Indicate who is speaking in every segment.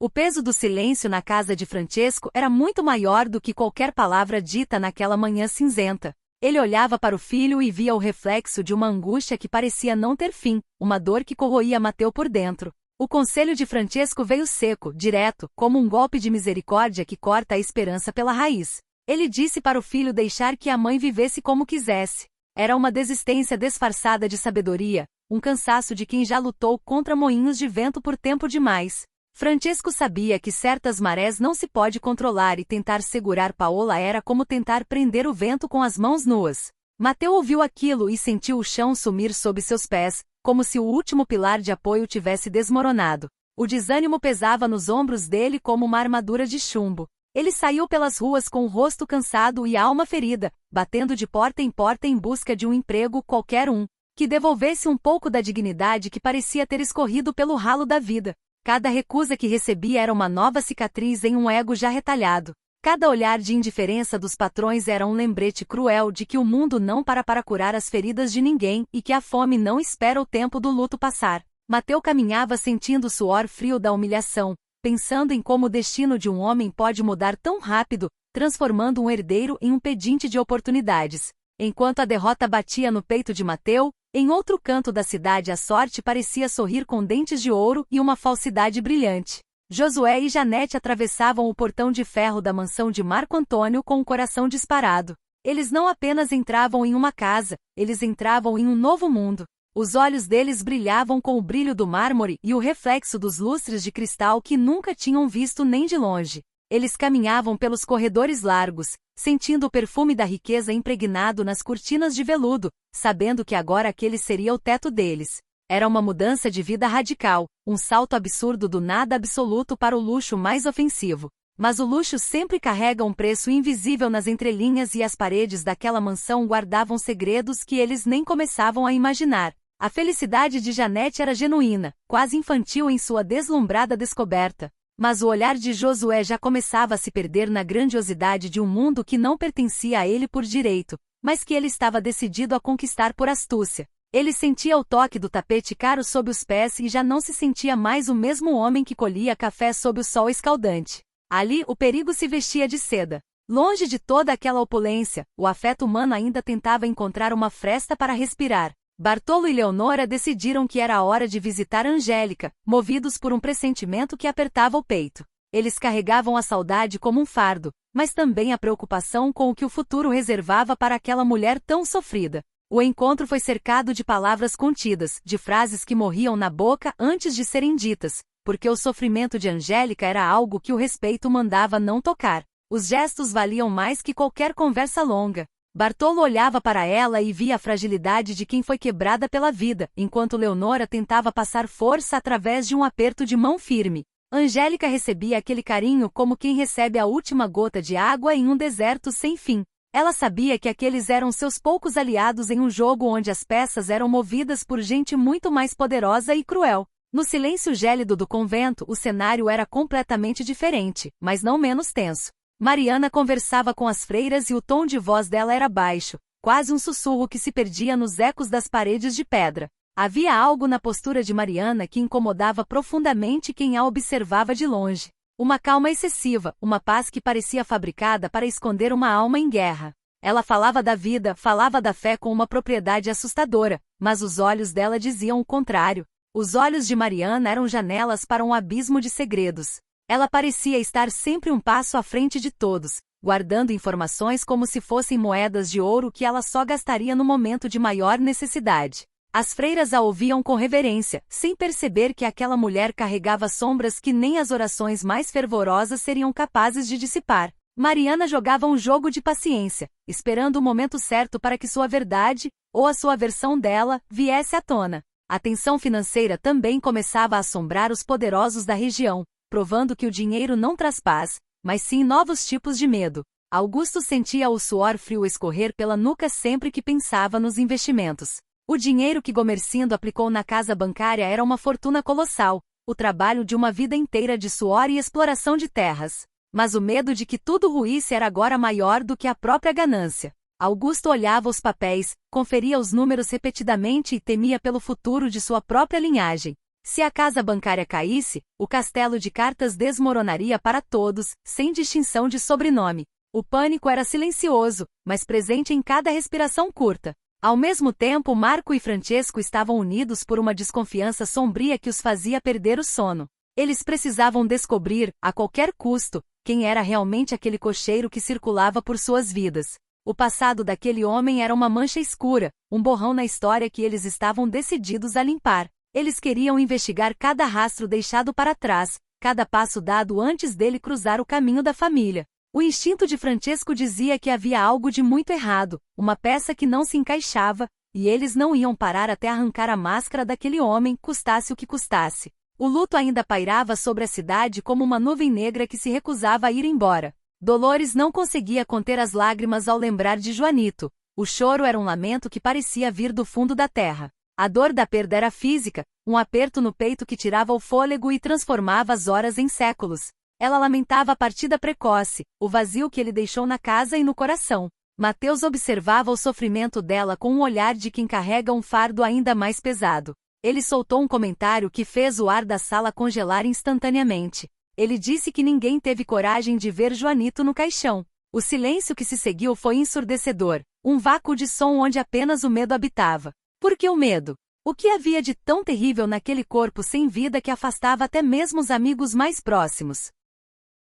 Speaker 1: O peso do silêncio na casa de Francesco era muito maior do que qualquer palavra dita naquela manhã cinzenta. Ele olhava para o filho e via o reflexo de uma angústia que parecia não ter fim, uma dor que corroía Matteo por dentro. O conselho de Francesco veio seco, direto, como um golpe de misericórdia que corta a esperança pela raiz. Ele disse para o filho deixar que a mãe vivesse como quisesse. Era uma desistência disfarçada de sabedoria, um cansaço de quem já lutou contra moinhos de vento por tempo demais. Francesco sabia que certas marés não se pode controlar e tentar segurar Paola era como tentar prender o vento com as mãos nuas. Matteo ouviu aquilo e sentiu o chão sumir sob seus pés, como se o último pilar de apoio tivesse desmoronado. O desânimo pesava nos ombros dele como uma armadura de chumbo. Ele saiu pelas ruas com o rosto cansado e a alma ferida, batendo de porta em busca de um emprego qualquer que devolvesse um pouco da dignidade que parecia ter escorrido pelo ralo da vida. Cada recusa que recebia era uma nova cicatriz em um ego já retalhado. Cada olhar de indiferença dos patrões era um lembrete cruel de que o mundo não para curar as feridas de ninguém e que a fome não espera o tempo do luto passar. Matteo caminhava sentindo o suor frio da humilhação, pensando em como o destino de um homem pode mudar tão rápido, transformando um herdeiro em um pedinte de oportunidades. Enquanto a derrota batia no peito de Matteo, em outro canto da cidade a sorte parecia sorrir com dentes de ouro e uma falsidade brilhante. Josué e Janete atravessavam o portão de ferro da mansão de Marco Antônio com o coração disparado. Eles não apenas entravam em uma casa, eles entravam em um novo mundo. Os olhos deles brilhavam com o brilho do mármore e o reflexo dos lustres de cristal que nunca tinham visto nem de longe. Eles caminhavam pelos corredores largos, sentindo o perfume da riqueza impregnado nas cortinas de veludo, sabendo que agora aquele seria o teto deles. Era uma mudança de vida radical, um salto absurdo do nada absoluto para o luxo mais ofensivo. Mas o luxo sempre carrega um preço invisível nas entrelinhas e as paredes daquela mansão guardavam segredos que eles nem começavam a imaginar. A felicidade de Janete era genuína, quase infantil em sua deslumbrada descoberta. Mas o olhar de Josué já começava a se perder na grandiosidade de um mundo que não pertencia a ele por direito, mas que ele estava decidido a conquistar por astúcia. Ele sentia o toque do tapete caro sob os pés e já não se sentia mais o mesmo homem que colhia café sob o sol escaldante. Ali, o perigo se vestia de seda. Longe de toda aquela opulência, o afeto humano ainda tentava encontrar uma fresta para respirar. Bartolo e Leonora decidiram que era a hora de visitar Angélica, movidos por um pressentimento que apertava o peito. Eles carregavam a saudade como um fardo, mas também a preocupação com o que o futuro reservava para aquela mulher tão sofrida. O encontro foi cercado de palavras contidas, de frases que morriam na boca antes de serem ditas, porque o sofrimento de Angélica era algo que o respeito mandava não tocar. Os gestos valiam mais que qualquer conversa longa. Bartolo olhava para ela e via a fragilidade de quem foi quebrada pela vida, enquanto Leonora tentava passar força através de um aperto de mão firme. Angélica recebia aquele carinho como quem recebe a última gota de água em um deserto sem fim. Ela sabia que aqueles eram seus poucos aliados em um jogo onde as peças eram movidas por gente muito mais poderosa e cruel. No silêncio gélido do convento, o cenário era completamente diferente, mas não menos tenso. Mariana conversava com as freiras e o tom de voz dela era baixo, quase um sussurro que se perdia nos ecos das paredes de pedra. Havia algo na postura de Mariana que incomodava profundamente quem a observava de longe. Uma calma excessiva, uma paz que parecia fabricada para esconder uma alma em guerra. Ela falava da vida, falava da fé com uma propriedade assustadora, mas os olhos dela diziam o contrário. Os olhos de Mariana eram janelas para um abismo de segredos. Ela parecia estar sempre um passo à frente de todos, guardando informações como se fossem moedas de ouro que ela só gastaria no momento de maior necessidade. As freiras a ouviam com reverência, sem perceber que aquela mulher carregava sombras que nem as orações mais fervorosas seriam capazes de dissipar. Mariana jogava um jogo de paciência, esperando o momento certo para que sua verdade, ou a sua versão dela, viesse à tona. A tensão financeira também começava a assombrar os poderosos da região, provando que o dinheiro não traz paz, mas sim novos tipos de medo. Augusto sentia o suor frio escorrer pela nuca sempre que pensava nos investimentos. O dinheiro que Gomercindo aplicou na casa bancária era uma fortuna colossal, o trabalho de uma vida inteira de suor e exploração de terras. Mas o medo de que tudo ruísse era agora maior do que a própria ganância. Augusto olhava os papéis, conferia os números repetidamente e temia pelo futuro de sua própria linhagem. Se a casa bancária caísse, o castelo de cartas desmoronaria para todos, sem distinção de sobrenome. O pânico era silencioso, mas presente em cada respiração curta. Ao mesmo tempo, Marco e Francesco estavam unidos por uma desconfiança sombria que os fazia perder o sono. Eles precisavam descobrir, a qualquer custo, quem era realmente aquele cocheiro que circulava por suas vidas. O passado daquele homem era uma mancha escura, um borrão na história que eles estavam decididos a limpar. Eles queriam investigar cada rastro deixado para trás, cada passo dado antes dele cruzar o caminho da família. O instinto de Francesco dizia que havia algo de muito errado, uma peça que não se encaixava, e eles não iam parar até arrancar a máscara daquele homem, custasse o que custasse. O luto ainda pairava sobre a cidade como uma nuvem negra que se recusava a ir embora. Dolores não conseguia conter as lágrimas ao lembrar de Joanito. O choro era um lamento que parecia vir do fundo da terra. A dor da perda era física, um aperto no peito que tirava o fôlego e transformava as horas em séculos. Ela lamentava a partida precoce, o vazio que ele deixou na casa e no coração. Mateus observava o sofrimento dela com um olhar de quem carrega um fardo ainda mais pesado. Ele soltou um comentário que fez o ar da sala congelar instantaneamente. Ele disse que ninguém teve coragem de ver Joanito no caixão. O silêncio que se seguiu foi ensurdecedor, um vácuo de som onde apenas o medo habitava. Por que o medo? O que havia de tão terrível naquele corpo sem vida que afastava até mesmo os amigos mais próximos?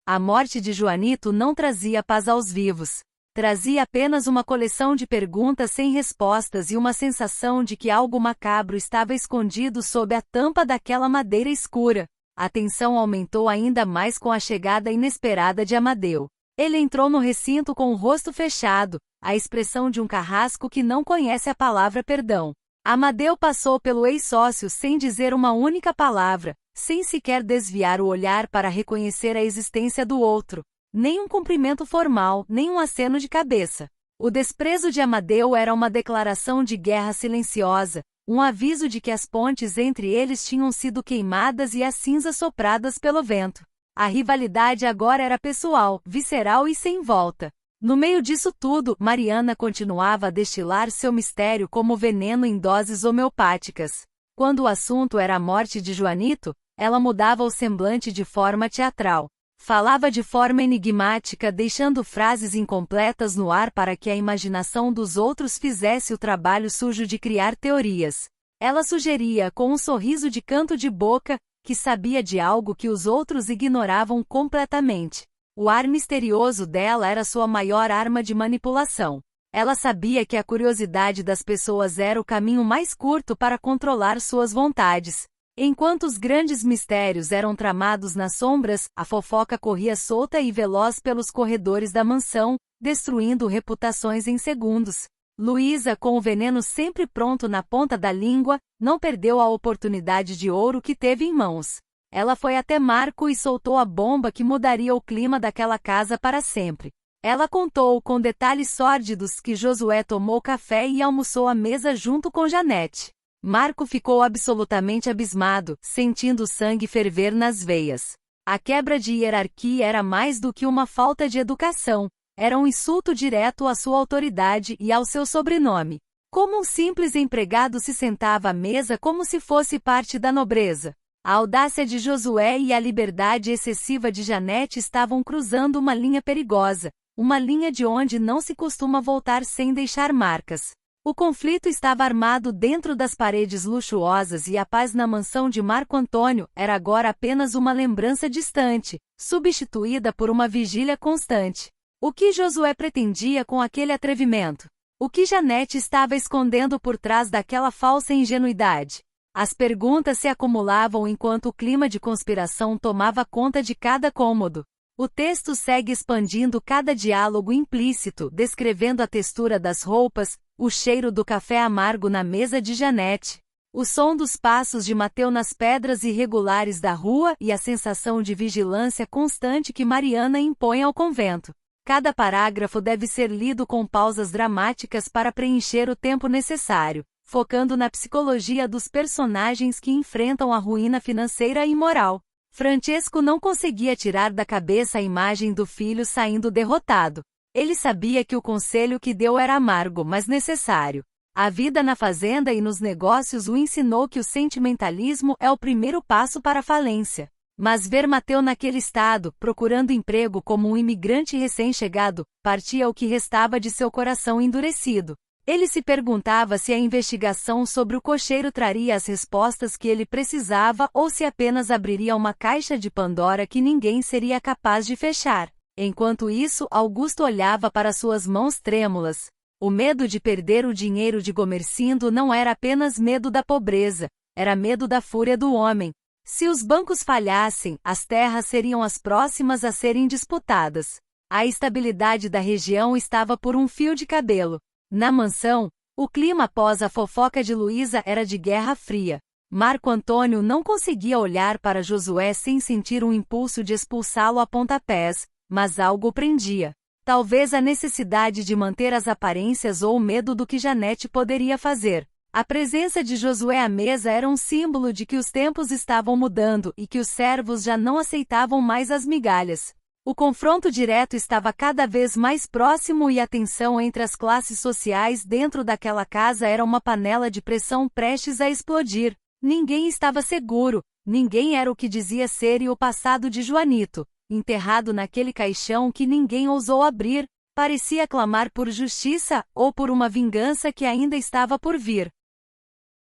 Speaker 1: A morte de Joanito não trazia paz aos vivos. Trazia apenas uma coleção de perguntas sem respostas e uma sensação de que algo macabro estava escondido sob a tampa daquela madeira escura. A tensão aumentou ainda mais com a chegada inesperada de Amadeu. Ele entrou no recinto com o rosto fechado, a expressão de um carrasco que não conhece a palavra perdão. Amadeu passou pelo ex-sócio sem dizer uma única palavra, sem sequer desviar o olhar para reconhecer a existência do outro. Nem um cumprimento formal, nem um aceno de cabeça. O desprezo de Amadeu era uma declaração de guerra silenciosa, um aviso de que as pontes entre eles tinham sido queimadas e as cinzas sopradas pelo vento. A rivalidade agora era pessoal, visceral e sem volta. No meio disso tudo, Mariana continuava a destilar seu mistério como veneno em doses homeopáticas. Quando o assunto era a morte de Joanito, ela mudava o semblante de forma teatral. Falava de forma enigmática, deixando frases incompletas no ar para que a imaginação dos outros fizesse o trabalho sujo de criar teorias. Ela sugeria com um sorriso de canto de boca, que sabia de algo que os outros ignoravam completamente. O ar misterioso dela era sua maior arma de manipulação. Ela sabia que a curiosidade das pessoas era o caminho mais curto para controlar suas vontades. Enquanto os grandes mistérios eram tramados nas sombras, a fofoca corria solta e veloz pelos corredores da mansão, destruindo reputações em segundos. Luísa, com o veneno sempre pronto na ponta da língua, não perdeu a oportunidade de ouro que teve em mãos. Ela foi até Marco e soltou a bomba que mudaria o clima daquela casa para sempre. Ela contou com detalhes sórdidos que Josué tomou café e almoçou à mesa junto com Janete. Marco ficou absolutamente abismado, sentindo o sangue ferver nas veias. A quebra de hierarquia era mais do que uma falta de educação, era um insulto direto à sua autoridade e ao seu sobrenome. Como um simples empregado se sentava à mesa como se fosse parte da nobreza. A audácia de Josué e a liberdade excessiva de Janete estavam cruzando uma linha perigosa, uma linha de onde não se costuma voltar sem deixar marcas. O conflito estava armado dentro das paredes luxuosas e a paz na mansão de Marco Antônio era agora apenas uma lembrança distante, substituída por uma vigília constante. O que Josué pretendia com aquele atrevimento? O que Janete estava escondendo por trás daquela falsa ingenuidade? As perguntas se acumulavam enquanto o clima de conspiração tomava conta de cada cômodo. O texto segue expandindo cada diálogo implícito, descrevendo a textura das roupas, o cheiro do café amargo na mesa de Janete, o som dos passos de Mateu nas pedras irregulares da rua e a sensação de vigilância constante que Mariana impõe ao convento. Cada parágrafo deve ser lido com pausas dramáticas para preencher o tempo necessário, focando na psicologia dos personagens que enfrentam a ruína financeira e moral. Francesco não conseguia tirar da cabeça a imagem do filho saindo derrotado. Ele sabia que o conselho que deu era amargo, mas necessário. A vida na fazenda e nos negócios o ensinou que o sentimentalismo é o primeiro passo para a falência. Mas ver Mateu naquele estado, procurando emprego como um imigrante recém-chegado, partia o que restava de seu coração endurecido. Ele se perguntava se a investigação sobre o cocheiro traria as respostas que ele precisava ou se apenas abriria uma caixa de Pandora que ninguém seria capaz de fechar. Enquanto isso, Augusto olhava para suas mãos trêmulas. O medo de perder o dinheiro de Gomercindo não era apenas medo da pobreza, era medo da fúria do homem. Se os bancos falhassem, as terras seriam as próximas a serem disputadas. A estabilidade da região estava por um fio de cabelo. Na mansão, o clima após a fofoca de Luísa era de guerra fria. Marco Antônio não conseguia olhar para Josué sem sentir um impulso de expulsá-lo a pontapés, mas algo o prendia. Talvez a necessidade de manter as aparências ou o medo do que Janete poderia fazer. A presença de Josué à mesa era um símbolo de que os tempos estavam mudando e que os servos já não aceitavam mais as migalhas. O confronto direto estava cada vez mais próximo e a tensão entre as classes sociais dentro daquela casa era uma panela de pressão prestes a explodir. Ninguém estava seguro, ninguém era o que dizia ser e o passado de Joanito, enterrado naquele caixão que ninguém ousou abrir, parecia clamar por justiça ou por uma vingança que ainda estava por vir.